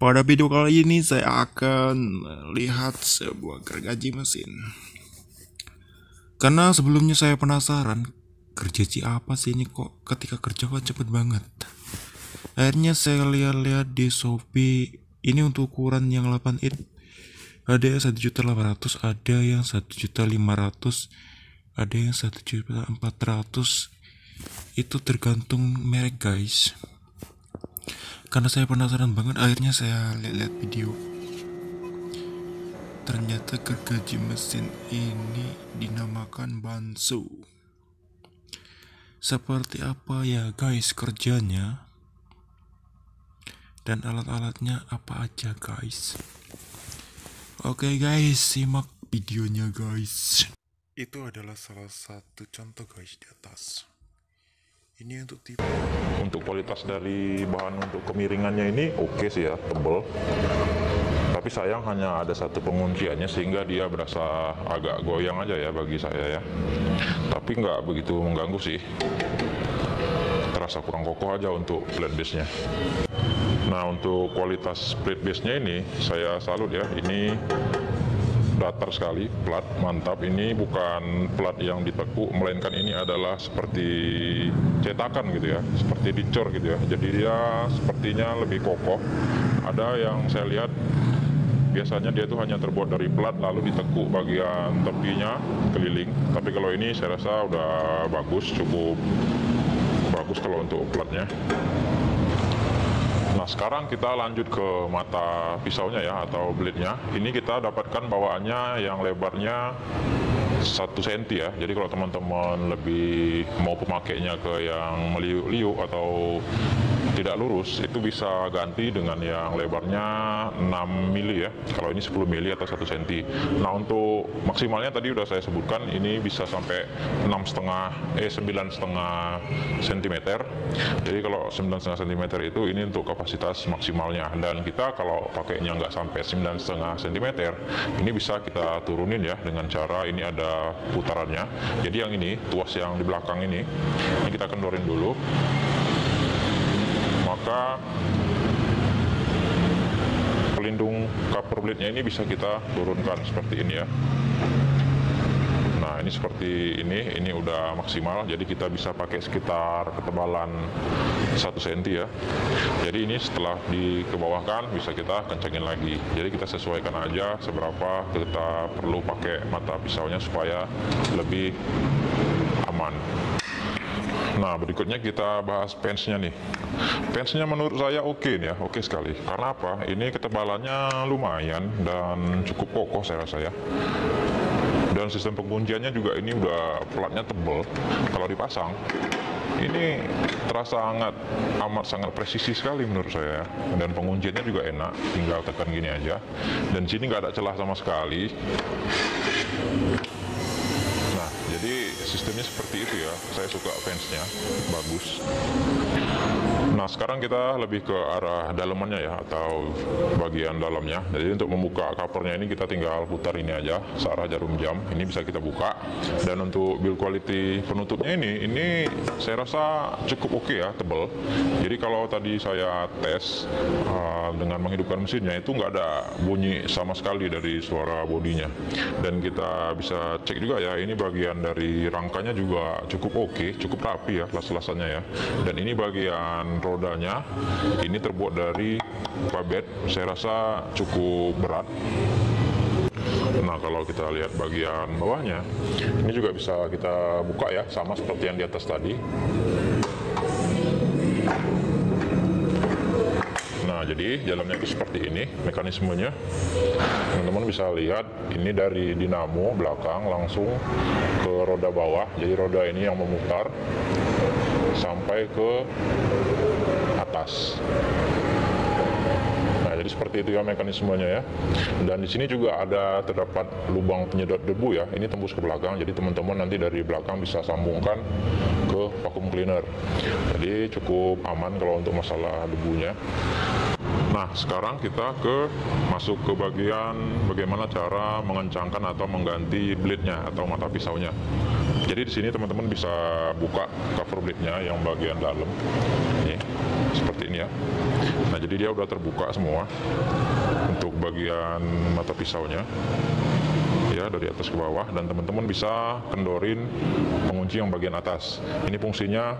Pada video kali ini saya akan melihat sebuah gergaji mesin. Karena sebelumnya saya penasaran, gergaji apa sih ini kok ketika kerja kok cepet banget. Akhirnya saya lihat-lihat di Shopee, ini untuk ukuran yang 8 in. Ada yang 1.800.000, ada yang 1.500.000, ada yang 1.400.000. Itu tergantung merek guys. Karena saya penasaran banget, akhirnya saya lihat video. Ternyata gergaji mesin ini dinamakan Bansu. Seperti apa ya guys kerjanya? Dan alat-alatnya apa aja guys? Oke guys, simak videonya guys. Itu adalah salah satu contoh guys di atas. Ini untuk tipe. Untuk kualitas dari bahan untuk kemiringannya ini oke sih ya, tebel. Tapi sayang hanya ada satu pengunciannya sehingga dia berasa agak goyang aja ya bagi saya ya. Tapi nggak begitu mengganggu sih. Terasa kurang kokoh aja untuk plate base-nya. Nah untuk kualitas plate base-nya ini saya salut ya. Ini datar sekali, plat mantap. Ini bukan plat yang ditekuk, melainkan ini adalah seperti cetakan gitu ya, seperti dicor gitu ya. Jadi dia sepertinya lebih kokoh. Ada yang saya lihat biasanya dia itu hanya terbuat dari plat lalu ditekuk bagian tepinya keliling. Tapi kalau ini saya rasa udah bagus, cukup bagus kalau untuk platnya. Nah sekarang kita lanjut ke mata pisaunya ya, atau blade-nya. Ini kita dapatkan bawaannya yang lebarnya 1 cm ya. Jadi kalau teman-teman lebih mau pemakainya ke yang meliuk-liuk atau tidak lurus, itu bisa ganti dengan yang lebarnya 6 mili ya. Kalau ini 10 mili atau 1 cm. Nah untuk maksimalnya tadi udah saya sebutkan, ini bisa sampai 9,5 cm. Jadi kalau 9,5 cm itu ini untuk kapasitas maksimalnya. Dan kita kalau pakainya nggak sampai 9,5 cm, ini bisa kita turunin ya dengan cara ini ada putarannya. Jadi yang ini, tuas yang di belakang ini kita kendorin dulu. Maka pelindung cover blade-nya ini bisa kita turunkan seperti ini ya. Nah ini seperti ini udah maksimal, jadi kita bisa pakai sekitar ketebalan 1 cm ya. Jadi ini setelah dikebawahkan bisa kita kencengin lagi. Jadi kita sesuaikan aja seberapa kita perlu pakai mata pisaunya supaya lebih aman. Nah berikutnya kita bahas pensnya nih. Pensnya menurut saya oke nih ya, oke sekali. Karena apa? Ini ketebalannya lumayan dan cukup kokoh saya rasa ya. Dan sistem pengunciannya juga ini udah platnya tebel. Kalau dipasang ini terasa amat sangat presisi sekali menurut saya. Dan pengunciannya juga enak, tinggal tekan gini aja. Dan sini nggak ada celah sama sekali. Nah jadi sistemnya seperti itu ya. Saya suka fansnya, bagus. Nah sekarang kita lebih ke arah dalamannya ya, atau bagian dalamnya. Jadi untuk membuka covernya ini kita tinggal putar ini aja searah jarum jam. Ini bisa kita buka. Dan untuk build quality penutupnya ini saya rasa cukup oke ya, tebal. Jadi kalau tadi saya tes dengan menghidupkan mesinnya itu nggak ada bunyi sama sekali dari suara bodinya. Dan kita bisa cek juga ya, ini bagian dari rangkanya juga cukup oke, cukup rapi ya las-lasannya ya. Dan ini bagian rodanya ini terbuat dari babet, saya rasa cukup berat. Nah kalau kita lihat bagian bawahnya ini juga bisa kita buka ya, sama seperti yang di atas tadi. Nah jadi jalannya itu seperti ini mekanismenya. Teman-teman bisa lihat ini dari dinamo belakang langsung ke roda bawah. Jadi roda ini yang memutar sampai ke atas. Nah, jadi seperti itu ya mekanismenya ya. Dan di sini juga terdapat lubang penyedot debu ya. Ini tembus ke belakang. Jadi teman-teman nanti dari belakang bisa sambungkan ke vacuum cleaner. Jadi cukup aman kalau untuk masalah debunya. Nah, sekarang kita masuk ke bagian bagaimana cara mengencangkan atau mengganti blade-nya atau mata pisaunya. Jadi di sini teman-teman bisa buka cover blade-nya yang bagian dalam. Ini. seperti ini ya. Nah, jadi dia udah terbuka semua untuk bagian mata pisaunya ya, dari atas ke bawah, dan teman-teman bisa kendorin pengunci yang bagian atas. Ini fungsinya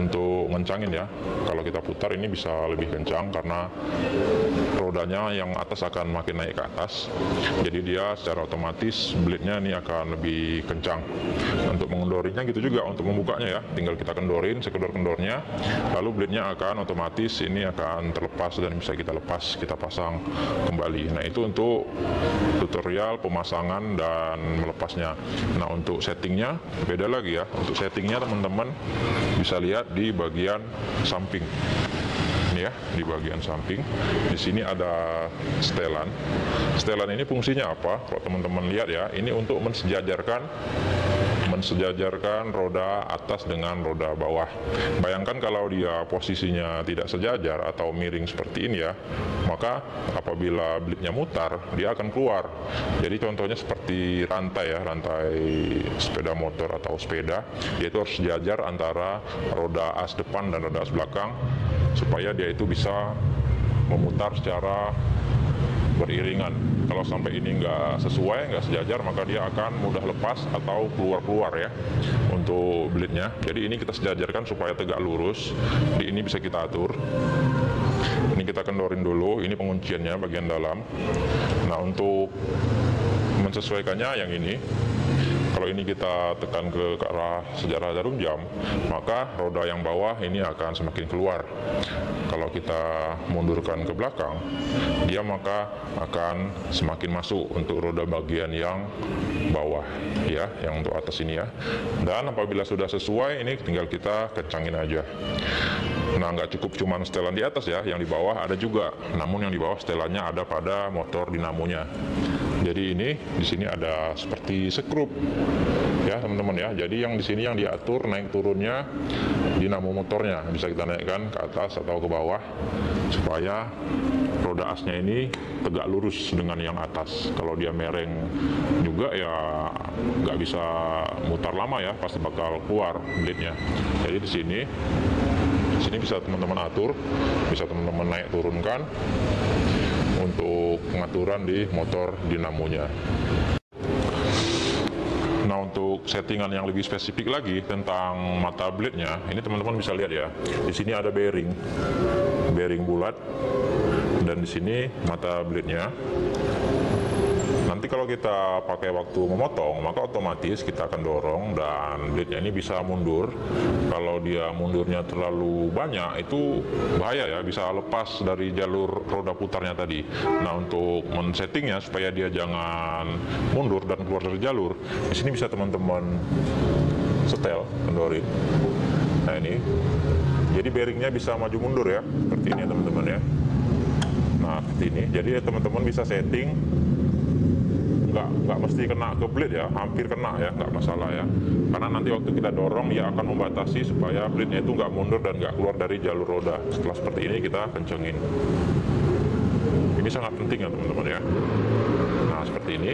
untuk ngencangin ya. Kalau kita putar ini bisa lebih kencang karena rodanya yang atas akan makin naik ke atas. Jadi dia secara otomatis blade-nya ini akan lebih kencang. Untuk mengendorinya gitu juga, untuk membukanya ya, tinggal kita kendorin sekedar-kendornya, lalu blade-nya akan otomatis ini akan terlepas dan bisa kita lepas, kita pasang kembali. Nah, itu untuk tutorial pemasangan dan melepasnya. Nah, untuk settingnya beda lagi ya. Untuk settingnya teman-teman bisa lihat di bagian samping. Ini ya, di bagian samping. Di sini ada setelan. Setelan ini fungsinya apa? Kalau teman-teman lihat ya, ini untuk mensejajarkan roda atas dengan roda bawah. Bayangkan kalau dia posisinya tidak sejajar atau miring seperti ini ya, maka apabila blade-nya mutar, dia akan keluar. Jadi contohnya seperti rantai ya, rantai sepeda motor atau sepeda, dia itu harus sejajar antara roda as depan dan roda as belakang supaya dia itu bisa memutar secara beriringan. Kalau sampai ini nggak sesuai, nggak sejajar, maka dia akan mudah lepas atau keluar-keluar ya untuk blade-nya. Jadi ini kita sejajarkan supaya tegak lurus. Di ini bisa kita atur. Ini kita kendorin dulu, ini pengunciannya bagian dalam. Nah, untuk mensesuaikannya yang ini, kalau ini kita tekan ke arah sejarah jarum jam, maka roda yang bawah ini akan semakin keluar. Kalau kita mundurkan ke belakang, dia maka akan semakin masuk untuk roda bagian yang bawah ya, yang untuk atas ini ya. Dan apabila sudah sesuai, ini tinggal kita kencangin aja. Nah, nggak cukup cuma setelan di atas ya, yang di bawah ada juga. Namun yang di bawah setelannya ada pada motor dinamonya. Jadi ini di sini ada seperti skrup ya teman-teman ya. Jadi yang di sini yang diatur naik turunnya dinamo motornya, bisa kita naikkan ke atas atau ke bawah supaya roda asnya ini tegak lurus dengan yang atas. Kalau dia mereng juga ya nggak bisa mutar lama ya, pasti bakal keluar blade-nya. Jadi di sini bisa teman-teman atur, bisa teman-teman naik turunkan untuk pengaturan di motor dinamonya. Nah, untuk settingan yang lebih spesifik lagi tentang mata blade-nya, ini teman-teman bisa lihat ya. Di sini ada bearing bulat, dan di sini mata blade-nya. Nanti kalau kita pakai waktu memotong, maka otomatis kita akan dorong dan blade-nya ini bisa mundur. Kalau dia mundurnya terlalu banyak, itu bahaya ya, bisa lepas dari jalur roda putarnya tadi. Nah, untuk men-settingnya supaya dia jangan mundur dan keluar dari jalur, di sini bisa teman-teman setel, kendorin. Nah, ini. Jadi bearingnya bisa maju mundur ya, seperti ini teman-teman ya. Nah, seperti ini. Jadi teman-teman bisa setting, nggak mesti kena ke blade ya, hampir kena ya, nggak masalah ya, karena nanti waktu kita dorong dia akan membatasi supaya blade-nya itu nggak mundur dan nggak keluar dari jalur roda. Setelah seperti ini kita kencengin. Ini sangat penting ya teman-teman ya. Nah, seperti ini.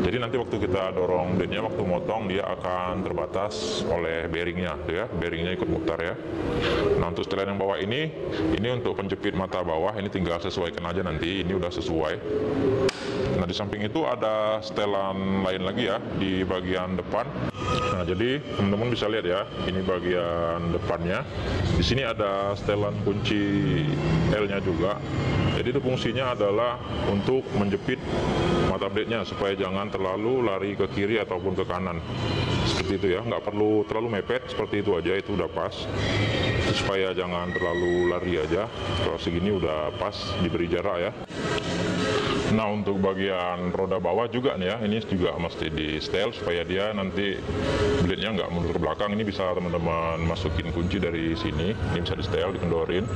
Jadi nanti waktu kita dorong blade-nya, waktu motong dia akan terbatas oleh bearingnya tuh ya, bearingnya ikut mutar ya. Nah, untuk setelan yang bawah ini untuk penjepit mata bawah, ini tinggal sesuaikan aja nanti, ini udah sesuai. Nah, di samping itu ada setelan lain lagi ya di bagian depan. Nah, jadi teman-teman bisa lihat ya, ini bagian depannya. Di sini ada setelan kunci L-nya juga. Jadi itu fungsinya adalah untuk menjepit mata blade-nya supaya jangan terlalu lari ke kiri ataupun ke kanan. Seperti itu ya, nggak perlu terlalu mepet, seperti itu aja, itu udah pas. Supaya jangan terlalu lari aja. Kalau segini udah pas, diberi jarak ya. Nah, untuk bagian roda bawah juga nih ya, ini juga mesti di setel supaya dia nanti blade-nya nggak mundur ke belakang. Ini bisa teman-teman masukin kunci dari sini, ini bisa di setel, dikendorin.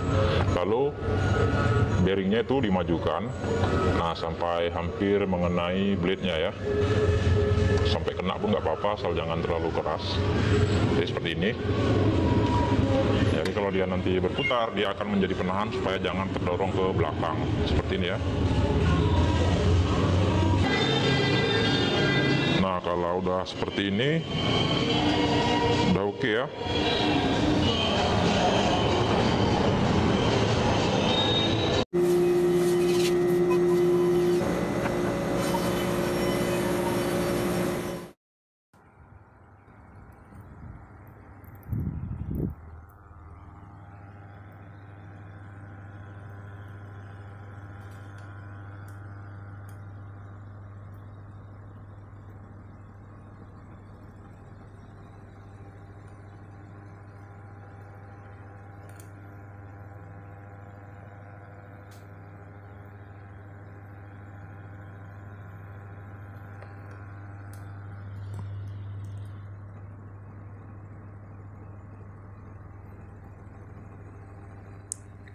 Lalu bearingnya itu dimajukan, nah sampai hampir mengenai blade-nya ya. Sampai kena pun nggak apa-apa, asal jangan terlalu keras. Jadi seperti ini. Jadi kalau dia nanti berputar, dia akan menjadi penahan supaya jangan terdorong ke belakang. Seperti ini ya. Nah, kalau udah seperti ini, udah oke ya.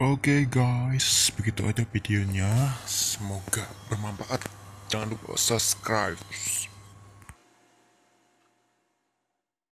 Oke guys, begitu aja videonya. Semoga bermanfaat. Jangan lupa subscribe.